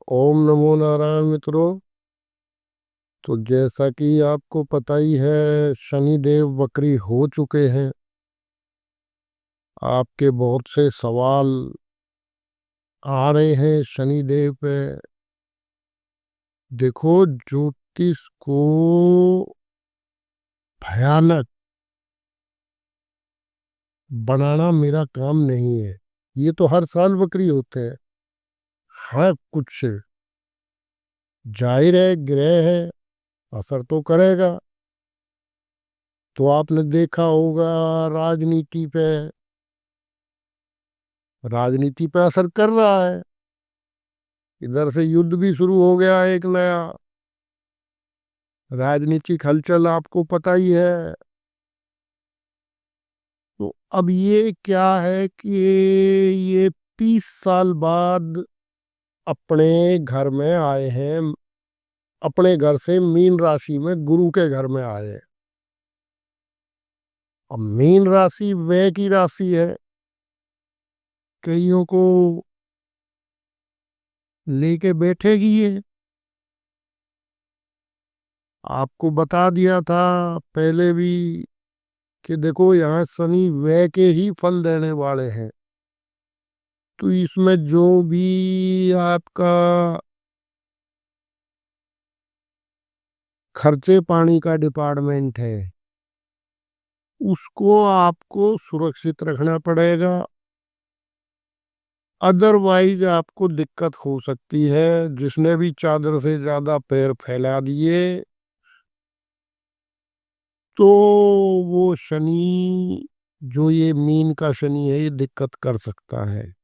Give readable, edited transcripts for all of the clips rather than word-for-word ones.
ओम नमो नारायण मित्रों। तो जैसा कि आपको पता ही है, शनिदेव वक्री हो चुके हैं। आपके बहुत से सवाल आ रहे हैं शनिदेव पे। देखो, ज्योतिष को भयानक बनाना मेरा काम नहीं है। ये तो हर साल वक्री होते हैं। हर कुछ जाहिर है, ग्रह है, असर तो करेगा। तो आपने देखा होगा, राजनीति पे राजनीति पे असर कर रहा है। इधर से युद्ध भी शुरू हो गया, एक नया राजनीतिक हलचल आपको पता ही है। तो अब ये क्या है कि ये 30 साल बाद अपने घर में आए हैं। अपने घर से मीन राशि में गुरु के घर में आए हैं। अब मीन राशि व्यय की राशि है। कईयों को लेके बैठेगी ये। आपको बता दिया था पहले भी कि देखो, यहाँ शनि व्यय के ही फल देने वाले हैं। तो इसमें जो भी आपका खर्चे पानी का डिपार्टमेंट है, उसको आपको सुरक्षित रखना पड़ेगा। अदरवाइज आपको दिक्कत हो सकती है। जिसने भी चादर से ज्यादा पैर फैला दिए, तो वो शनि, जो ये मीन का शनि है, ये दिक्कत कर सकता है।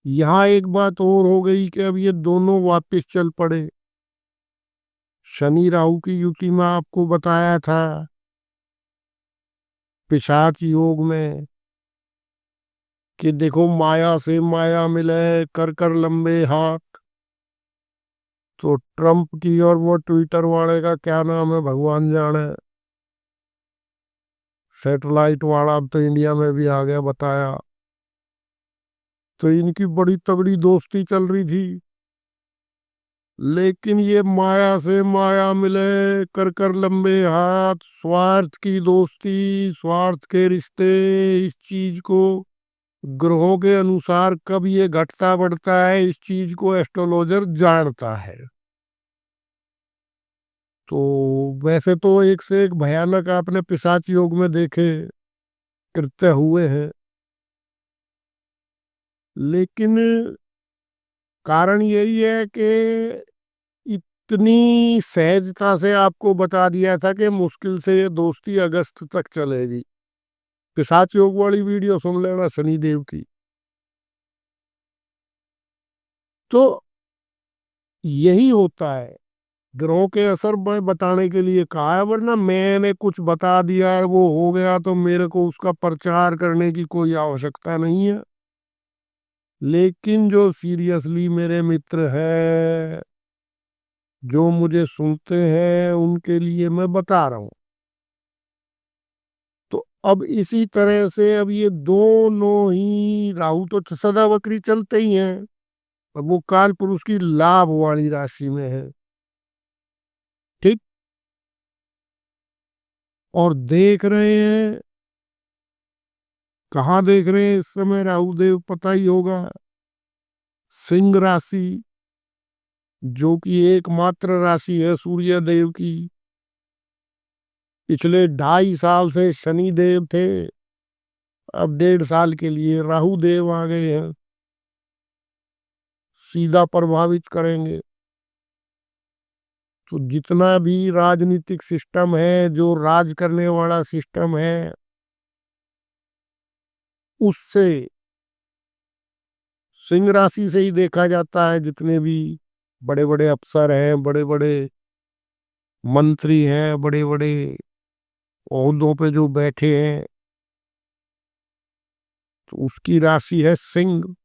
यहाँ एक बात और हो गई कि अब ये दोनों वापस चल पड़े। शनि राहु की युति में आपको बताया था, पिशाच योग में, कि देखो, माया से माया मिले, कर कर लंबे हाथ। तो ट्रम्प की और वो ट्विटर वाले का क्या नाम है, भगवान जाने। सैटेलाइट वाला अब तो इंडिया में भी आ गया, बताया। तो इनकी बड़ी तगड़ी दोस्ती चल रही थी। लेकिन ये माया से माया मिले, कर कर लंबे हाथ, स्वार्थ की दोस्ती, स्वार्थ के रिश्ते, इस चीज को ग्रहों के अनुसार कब ये घटता बढ़ता है, इस चीज को एस्ट्रोलॉजर जानता है। तो वैसे तो एक से एक भयानक आपने पिशाच योग में देखे कृत्य हुए हैं। लेकिन कारण यही है कि इतनी सहजता से आपको बता दिया था कि मुश्किल से ये दोस्ती अगस्त तक चलेगी। पिशाच योग वाली वीडियो सुन लेना शनिदेव की। तो यही होता है। ग्रहों के असर मैं बताने के लिए कहा है, वरना मैंने कुछ बता दिया है, वो हो गया, तो मेरे को उसका प्रचार करने की कोई आवश्यकता नहीं है। लेकिन जो सीरियसली मेरे मित्र हैं, जो मुझे सुनते हैं, उनके लिए मैं बता रहा हूँ। तो अब इसी तरह से अब ये दोनों ही राहु तो सदा वक्री चलते ही हैं। अब वो काल पुरुष की लाभ वाली राशि में है। ठीक। और देख रहे हैं, कहाँ देख रहे हैं इस समय राहु देव, पता ही होगा। सिंह राशि, जो कि एकमात्र राशि है सूर्य देव की। पिछले 2.5 साल से शनि देव थे, अब 1.5 साल के लिए राहु देव आ गए हैं। सीधा प्रभावित करेंगे। तो जितना भी राजनीतिक सिस्टम है, जो राज करने वाला सिस्टम है, उससे सिंह राशि से ही देखा जाता है। जितने भी बड़े बड़े अफसर हैं, बड़े बड़े मंत्री हैं, बड़े बड़े ओहदों पे जो बैठे हैं, तो उसकी राशि है सिंह।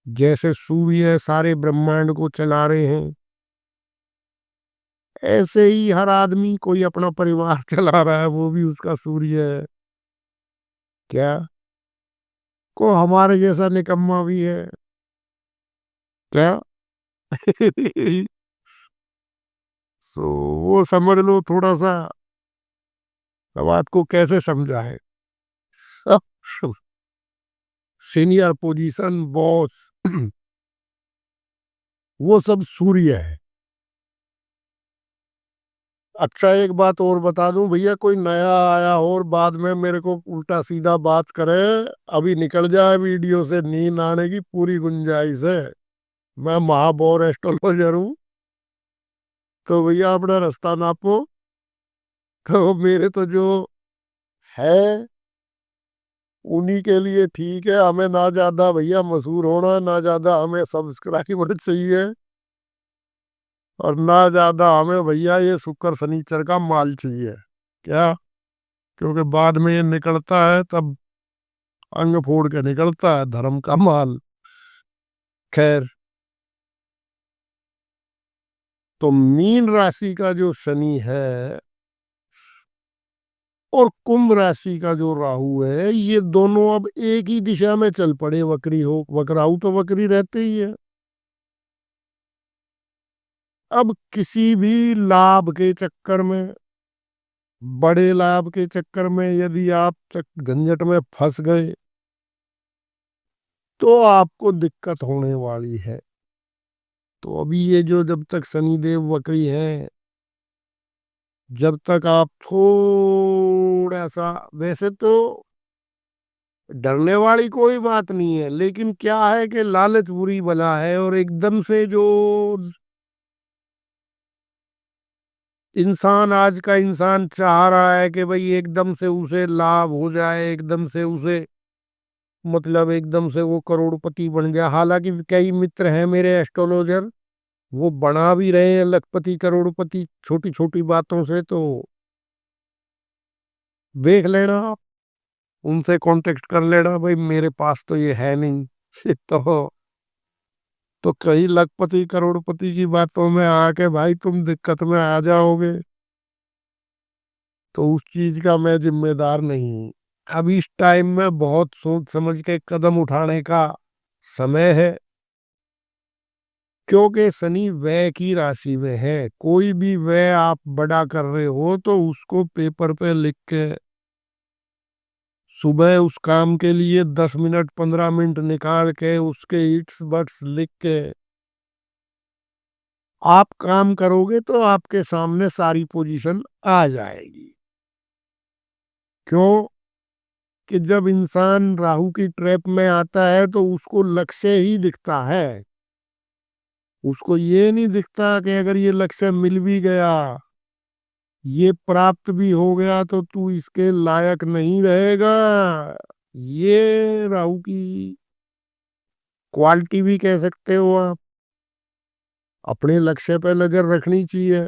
जैसे सूर्य सारे ब्रह्मांड को चला रहे हैं, ऐसे ही हर आदमी कोई अपना परिवार चला रहा है, वो भी उसका सूर्य है। क्या को हमारे जैसा निकम्मा भी है क्या? तो वो समझ लो थोड़ा सा, अब आपको कैसे समझाए। सब सीनियर पोजीशन, बॉस, वो सब सूर्य है। अच्छा एक बात और बता दूं भैया, कोई नया आया हो और बाद में मेरे को उल्टा सीधा बात करे, अभी निकल जाए वीडियो से, नींद आने की पूरी गुंजाइश है। मैं महाबौर एस्ट्रोलॉजर हूँ। तो भैया अपना रास्ता नापो। तो मेरे तो जो है उन्हीं के लिए ठीक है, हमें ना ज्यादा भैया मशहूर होना, ना ज्यादा हमें सब्सक्राइबर चाहिए, और ना ज्यादा हमें भैया ये शुक्र शनिचर का माल चाहिए। क्या? क्योंकि बाद में ये निकलता है तब अंग फोड़ के निकलता है धर्म का माल। खैर, तो मीन राशि का जो शनि है और कुंभ राशि का जो राहु है, ये दोनों अब एक ही दिशा में चल पड़े, वक्री हो, वक्राहु तो वक्री रहते ही है। अब किसी भी लाभ के चक्कर में, बड़े लाभ के चक्कर में यदि आप झंझट में फंस गए तो आपको दिक्कत होने वाली है। तो अभी ये जो जब तक शनिदेव वक्री है, जब तक आप थोड़ा सा, वैसे तो डरने वाली कोई बात नहीं है, लेकिन क्या है कि लालच बुरी बला है, और एकदम से जो इंसान, आज का इंसान चाह रहा है कि भाई एकदम से उसे लाभ हो जाए, एकदम से उसे, मतलब एकदम से वो करोड़पति बन जाए। हालांकि कई मित्र हैं मेरे एस्ट्रोलॉजर, वो बना भी रहे हैं लखपति करोड़पति छोटी छोटी बातों से। तो देख लेना आप, उनसे कांटेक्ट कर लेना, भाई मेरे पास तो ये है नहीं। तो कई लखपति करोड़पति की बातों में आके भाई तुम दिक्कत में आ जाओगे, तो उस चीज का मैं जिम्मेदार नहीं हूं। अब इस टाइम में बहुत सोच समझ के कदम उठाने का समय है, क्योंकि शनि व्यय की राशि में है। कोई भी व्यय आप बड़ा कर रहे हो तो उसको पेपर पे लिख के, सुबह उस काम के लिए 10 मिनट 15 मिनट निकाल के उसके इट्स बट्स लिख के आप काम करोगे तो आपके सामने सारी पोजीशन आ जाएगी। क्यों? कि जब इंसान राहु की ट्रैप में आता है तो उसको लक्ष्य ही दिखता है, उसको ये नहीं दिखता कि अगर ये लक्ष्य मिल भी गया, ये प्राप्त भी हो गया, तो तू इसके लायक नहीं रहेगा। ये राहु की क्वालिटी भी कह सकते हो आप। अपने लक्ष्य पर नजर रखनी चाहिए,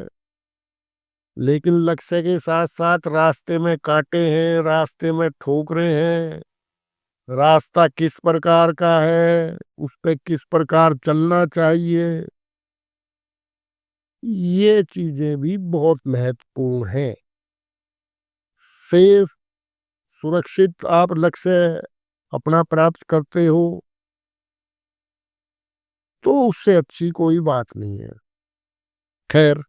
लेकिन लक्ष्य के साथ साथ रास्ते में कांटे हैं, रास्ते में ठोकरें हैं, रास्ता किस प्रकार का है, उस पे किस प्रकार चलना चाहिए, ये चीजें भी बहुत महत्वपूर्ण हैं। सेफ, सुरक्षित आप लक्ष्य अपना प्राप्त करते हो तो उससे अच्छी कोई बात नहीं है। खैर,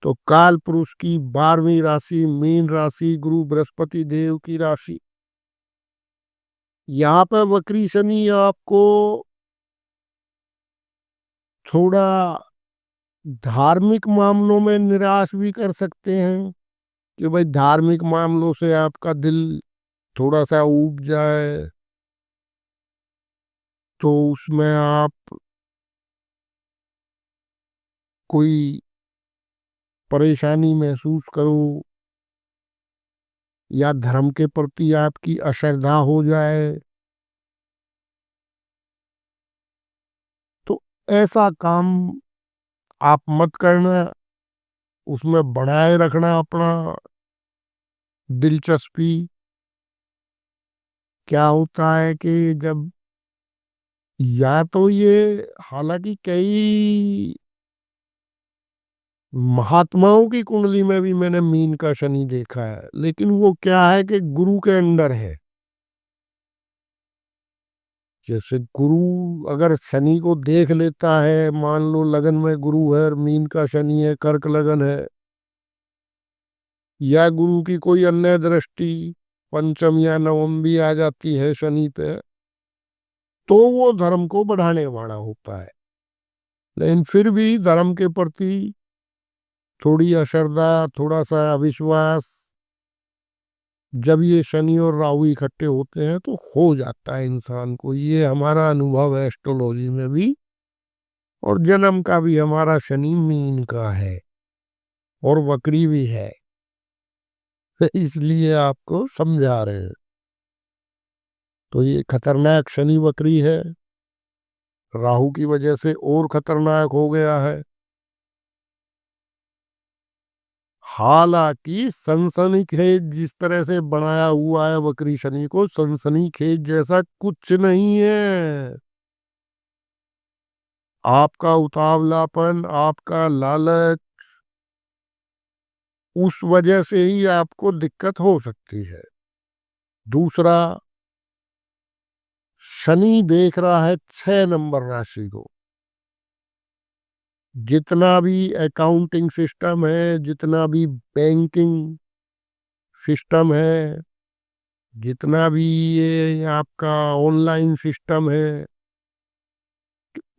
तो काल पुरुष की 12वीं राशि मीन राशि, गुरु बृहस्पति देव की राशि, यहाँ पर वक्री शनि आपको थोड़ा धार्मिक मामलों में निराश भी कर सकते हैं, कि भाई धार्मिक मामलों से आपका दिल थोड़ा सा ऊब जाए, तो उसमें आप कोई परेशानी महसूस करो, या धर्म के प्रति आपकी अश्रद्धा हो जाए, तो ऐसा काम आप मत करना। उसमें बनाए रखना अपना दिलचस्पी। क्या होता है कि जब, या तो ये, हालांकि कई महात्माओं की कुंडली में भी मैंने मीन का शनि देखा है, लेकिन वो क्या है कि गुरु के अंडर है। जैसे गुरु अगर शनि को देख लेता है, मान लो लगन में गुरु है, मीन का शनि है, कर्क लगन है, या गुरु की कोई अन्य दृष्टि पंचम या नवम भी आ जाती है शनि पे, तो वो धर्म को बढ़ाने वाला होता है। लेकिन फिर भी धर्म के प्रति थोड़ी अश्रद्धा, थोड़ा सा अविश्वास, जब ये शनि और राहु इकट्ठे होते हैं तो हो जाता है इंसान को। ये हमारा अनुभव है एस्ट्रोलॉजी में भी, और जन्म का भी हमारा शनि मीन का है और वक्री भी है। इसलिए आपको समझा रहे हैं। तो ये खतरनाक शनि वक्री है, राहु की वजह से और खतरनाक हो गया है। हालांकि सनसनीखेज जिस तरह से बनाया हुआ है वक्री शनि को, सनसनीखेज जैसा कुछ नहीं है। आपका उतावलापन, आपका लालच, उस वजह से ही आपको दिक्कत हो सकती है। दूसरा, शनि देख रहा है 6 नंबर राशि को। जितना भी अकाउंटिंग सिस्टम है, जितना भी बैंकिंग सिस्टम है, जितना भी ये आपका ऑनलाइन सिस्टम है,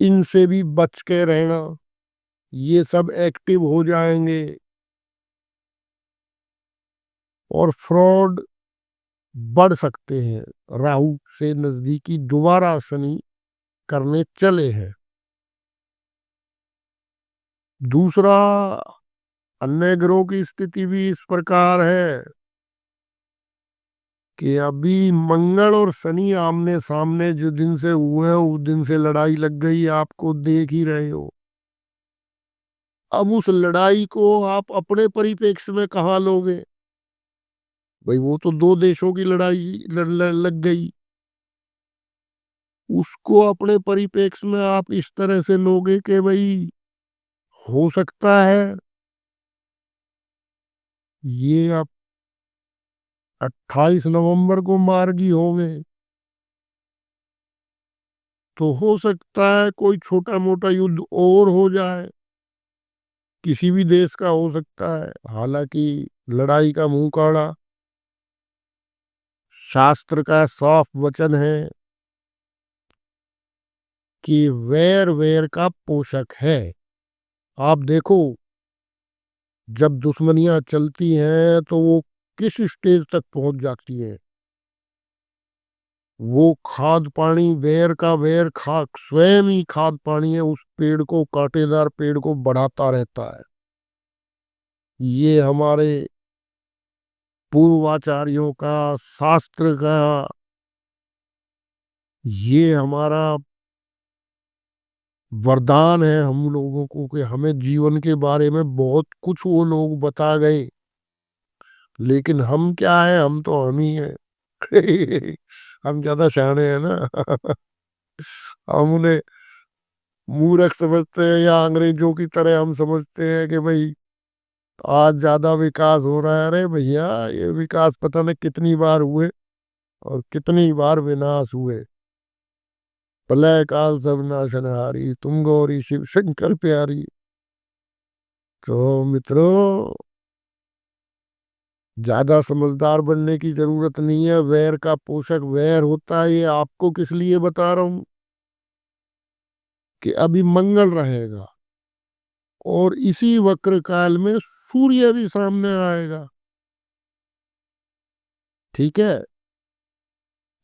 इनसे भी बच के रहना। ये सब एक्टिव हो जाएंगे और फ्रॉड बढ़ सकते हैं। राहु से नजदीकी दोबारा शनि करने चले हैं। दूसरा, अन्य ग्रहों की स्थिति भी इस प्रकार है कि अभी मंगल और शनि आमने सामने जो दिन से हुए हैं, उस दिन से लड़ाई लग गई, आपको देख ही रहे हो। अब उस लड़ाई को आप अपने परिप्रेक्ष्य में कहाँ लोगे? भाई वो तो दो देशों की लड़ाई लग गई। उसको अपने परिप्रेक्ष्य में आप इस तरह से लोगे कि भाई हो सकता है ये आप 28 नवंबर को मार्गी होंगे, तो हो सकता है कोई छोटा मोटा युद्ध और हो जाए, किसी भी देश का हो सकता है। हालांकि लड़ाई का मुंह काड़ा, शास्त्र का साफ वचन है कि वैर वैर का पोषक है। आप देखो, जब दुश्मनियां चलती हैं तो वो किस स्टेज तक पहुंच जाती है। वो खाद पानी, वैर का वैर खा स्वयं ही खाद पानी है, उस पेड़ को, कांटेदार पेड़ को बढ़ाता रहता है। ये हमारे पूर्वाचार्यों का, शास्त्र का, ये हमारा वरदान है हम लोगों को कि हमें जीवन के बारे में बहुत कुछ वो लोग बता गए। लेकिन हम क्या है, हम तो हम ही हैं। हम ज्यादा शाणे हैं ना। हम उन्हें मूर्ख समझते हैं, या अंग्रेजों की तरह हम समझते हैं कि भाई आज ज्यादा विकास हो रहा है। अरे भैया, ये विकास पता नहीं कितनी बार हुए और कितनी बार विनाश हुए। प्रलय काल सब नाशनहारी, तुम गौरी शिव शंकर प्यारी। तो मित्रों, ज्यादा समझदार बनने की जरूरत नहीं है। वैर का पोषक वैर होता है। ये आपको किस लिए बता रहा हूं कि अभी मंगल रहेगा और इसी वक्र काल में सूर्य भी सामने आएगा। ठीक है।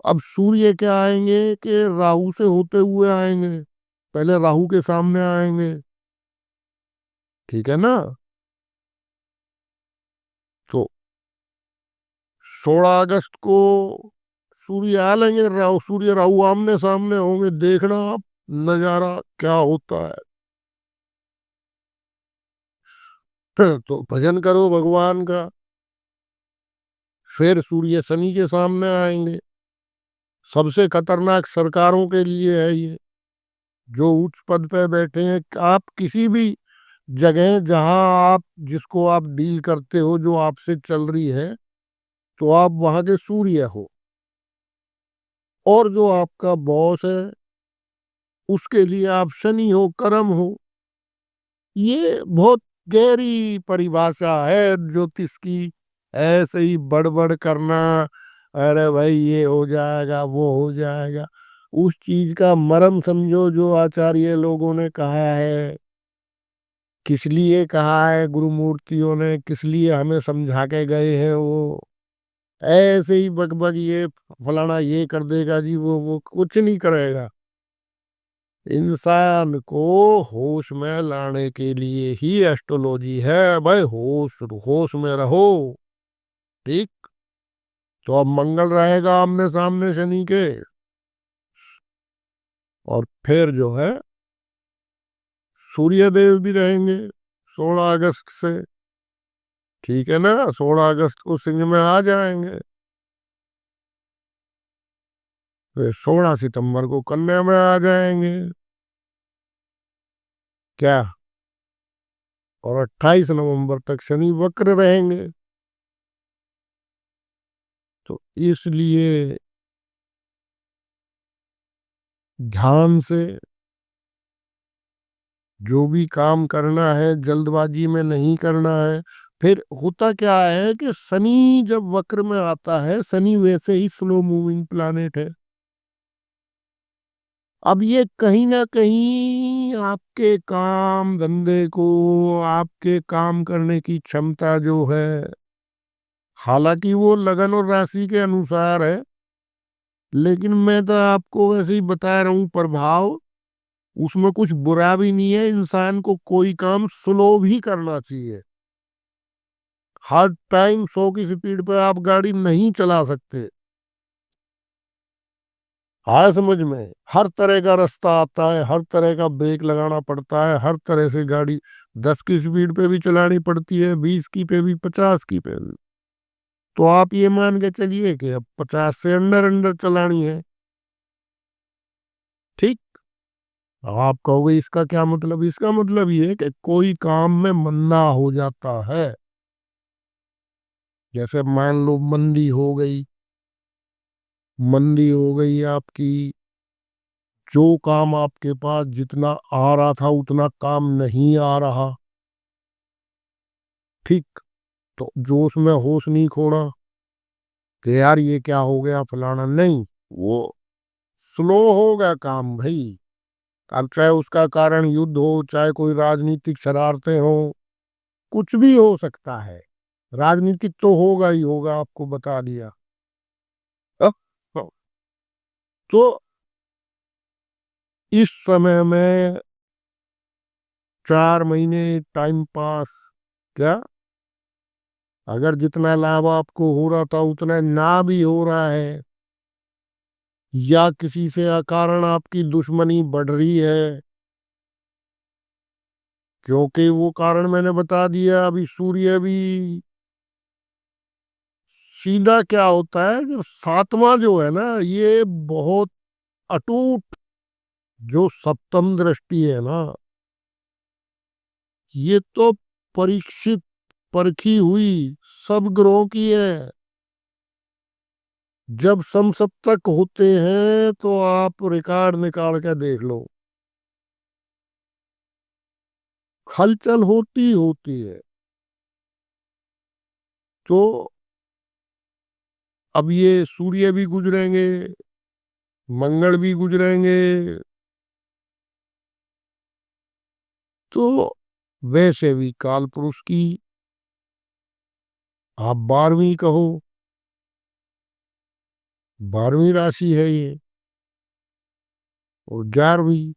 अब सूर्य क्या आएंगे कि राहु से होते हुए आएंगे, पहले राहु के सामने आएंगे। ठीक है ना। तो 16 अगस्त को सूर्य आ लेंगे, राहु सूर्य राहु आमने सामने होंगे। देखना आप नजारा क्या होता है। तो भजन करो भगवान का। फिर सूर्य शनि के सामने आएंगे। सबसे खतरनाक सरकारों के लिए है ये, जो उच्च पद पे बैठे हैं। आप किसी भी जगह जहां आप, जिसको आप डील करते हो, जो आपसे चल रही है, तो आप वहां के सूर्य हो। और जो आपका बॉस है उसके लिए आप शनि हो, कर्म हो। ये बहुत गहरी परिभाषा है ज्योतिष की। ऐसे ही बड़बड़ करना, अरे भाई ये हो जाएगा वो हो जाएगा, उस चीज का मर्म समझो जो आचार्य लोगों ने कहा है, किस लिए कहा है, गुरु मूर्तियों ने किस लिए हमें समझा के गए हैं। वो ऐसे ही बकबक, ये फलाना ये कर देगा जी, वो कुछ नहीं करेगा। इंसान को होश में लाने के लिए ही एस्ट्रोलॉजी है भाई। होश होश में रहो। ठीक। तो अब मंगल रहेगा आमने सामने शनि के, और फिर जो है सूर्य देव भी रहेंगे 16 अगस्त से। ठीक है ना, 16 अगस्त को सिंह में आ जाएंगे, फिर 16 सितंबर को कन्या में आ जाएंगे। क्या? और 28 नवंबर तक शनि वक्र रहेंगे। तो इसलिए ध्यान से जो भी काम करना है जल्दबाजी में नहीं करना है। फिर होता क्या है कि शनि जब वक्र में आता है, शनि वैसे ही स्लो मूविंग प्लैनेट है। अब ये कहीं ना कहीं आपके काम धंधे को, आपके काम करने की क्षमता जो है, हालांकि वो लगन और राशि के अनुसार है, लेकिन मैं तो आपको वैसे ही बता रहा हूँ प्रभाव। उसमें कुछ बुरा भी नहीं है, इंसान को कोई काम स्लो भी करना चाहिए। हर टाइम 100 की स्पीड पे आप गाड़ी नहीं चला सकते। हाँ, समझ में। हर तरह का रास्ता आता है, हर तरह का ब्रेक लगाना पड़ता है, हर तरह से गाड़ी 10 की स्पीड पे भी चलानी पड़ती है, 20 की पे भी, 50 की पे भी। तो आप ये मान के चलिए कि अब 50 से अंदर अंदर चलानी है। ठीक। अब आप कहोगे इसका क्या मतलब? इसका मतलब ये है कि कोई काम में मंदा हो जाता है, जैसे मान लो मंदी हो गई आपकी, जो काम आपके पास जितना आ रहा था उतना काम नहीं आ रहा। ठीक। तो जोश में होश नहीं खोना कि यार ये क्या हो गया फलाना, नहीं। वो स्लो होगा काम भाई। अब चाहे उसका कारण युद्ध हो, चाहे कोई राजनीतिक शरारतें हो, कुछ भी हो सकता है। राजनीतिक तो होगा ही होगा, आपको बता दिया। अ, तो इस समय में 4 महीने टाइम पास, क्या, अगर जितना लाभ आपको हो रहा था उतना ना भी हो रहा है, या किसी से अकारण आपकी दुश्मनी बढ़ रही है, क्योंकि वो कारण मैंने बता दिया। अभी सूर्य भी सीधा क्या होता है कि सातवां जो है ना, ये बहुत अटूट, जो सप्तम दृष्टि है ना, ये तो परीक्षित परखी हुई सब ग्रहों की है। जब समसप्तक होते हैं तो आप रिकॉर्ड निकाल के देख लो, हलचल होती होती है। तो अब ये सूर्य भी गुजरेंगे, मंगल भी गुजरेंगे, तो वैसे भी काल पुरुष की आप 12वीं कहो, 12वीं राशि है ये, और 11वीं,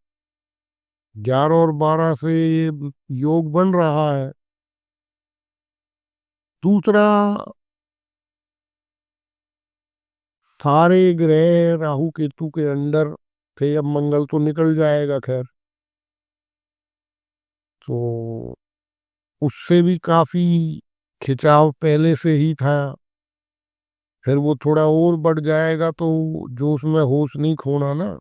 11 और 12 से ये योग बन रहा है। दूसरा, सारे ग्रह राहु केतु के अंडर थे, अब मंगल तो निकल जाएगा खैर। तो उससे भी काफी खिंचाव पहले से ही था, फिर वो थोड़ा और बढ़ जाएगा, तो जोश में होश नहीं खोना ना।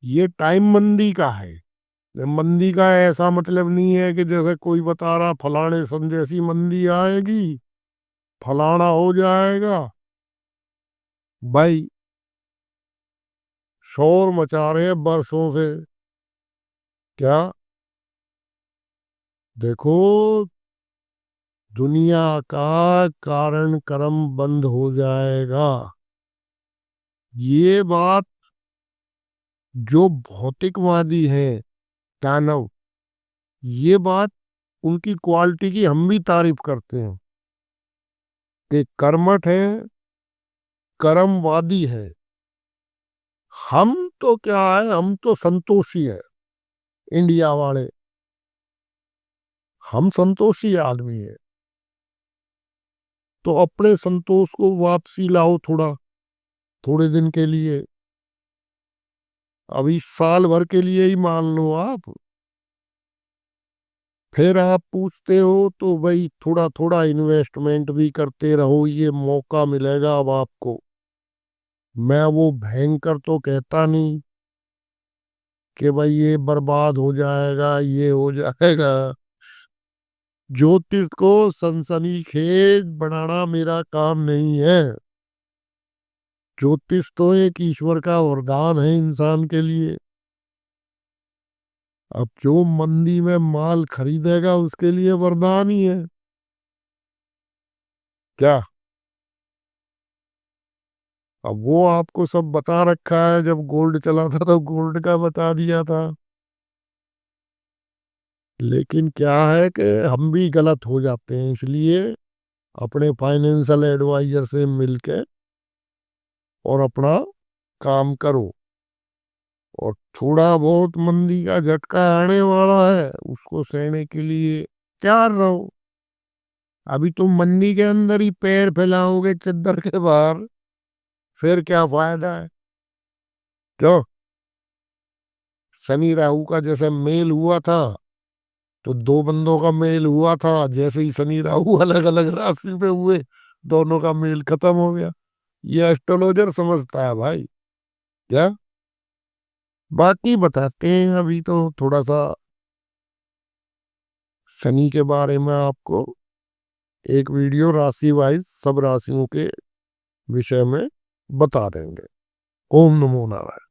ये टाइम मंदी का है। ये मंदी का ऐसा मतलब नहीं है कि जैसे कोई बता रहा फलाने सन जैसी मंदी आएगी, फलाना हो जाएगा। भाई शोर मचा रहे हैं बरसों से। क्या? देखो, दुनिया का कारण कर्म बंद हो जाएगा। ये बात जो भौतिकवादी है, दानव, ये बात उनकी क्वालिटी की हम भी तारीफ करते हैं कि कर्मठ है, कर्मवादी है। हम तो क्या है, हम तो संतोषी है, इंडिया वाले। हम संतोषी आदमी है, तो अपने संतोष को वापसी लाओ थोड़ा, थोड़े दिन के लिए। अभी साल भर के लिए ही मान लो आप। फिर आप पूछते हो तो भाई थोड़ा थोड़ा इन्वेस्टमेंट भी करते रहो, ये मौका मिलेगा अब आपको। मैं वो भयंकर तो कहता नहीं कि भाई ये बर्बाद हो जाएगा, ये हो जाएगा। ज्योतिष को सनसनीखेज बनाना मेरा काम नहीं है। ज्योतिष तो एक ईश्वर का वरदान है इंसान के लिए। अब जो मंदी में माल खरीदेगा उसके लिए वरदान ही है। क्या? अब वो आपको सब बता रखा है, जब गोल्ड चला था तो गोल्ड का बता दिया था। लेकिन क्या है कि हम भी गलत हो जाते हैं, इसलिए अपने फाइनेंशियल एडवाइजर से मिलके और अपना काम करो। और थोड़ा बहुत मंदी का झटका आने वाला है, उसको सहने के लिए तैयार रहो। अभी तुम मंदी के अंदर ही पैर फैलाओगे चद्दर के बाहर, फिर क्या फायदा है? क्यों? शनि राहु का जैसे मेल हुआ था, तो दो बंदों का मेल हुआ था, जैसे ही शनि राहु अलग अलग राशि पे हुए, दोनों का मेल खत्म हो गया। ये एस्ट्रोलॉजर समझता है भाई। क्या? बाकी बताते हैं, अभी तो थोड़ा सा शनि के बारे में आपको एक वीडियो राशि वाइज सब राशियों के विषय में बता देंगे। ओम नमो नारायण।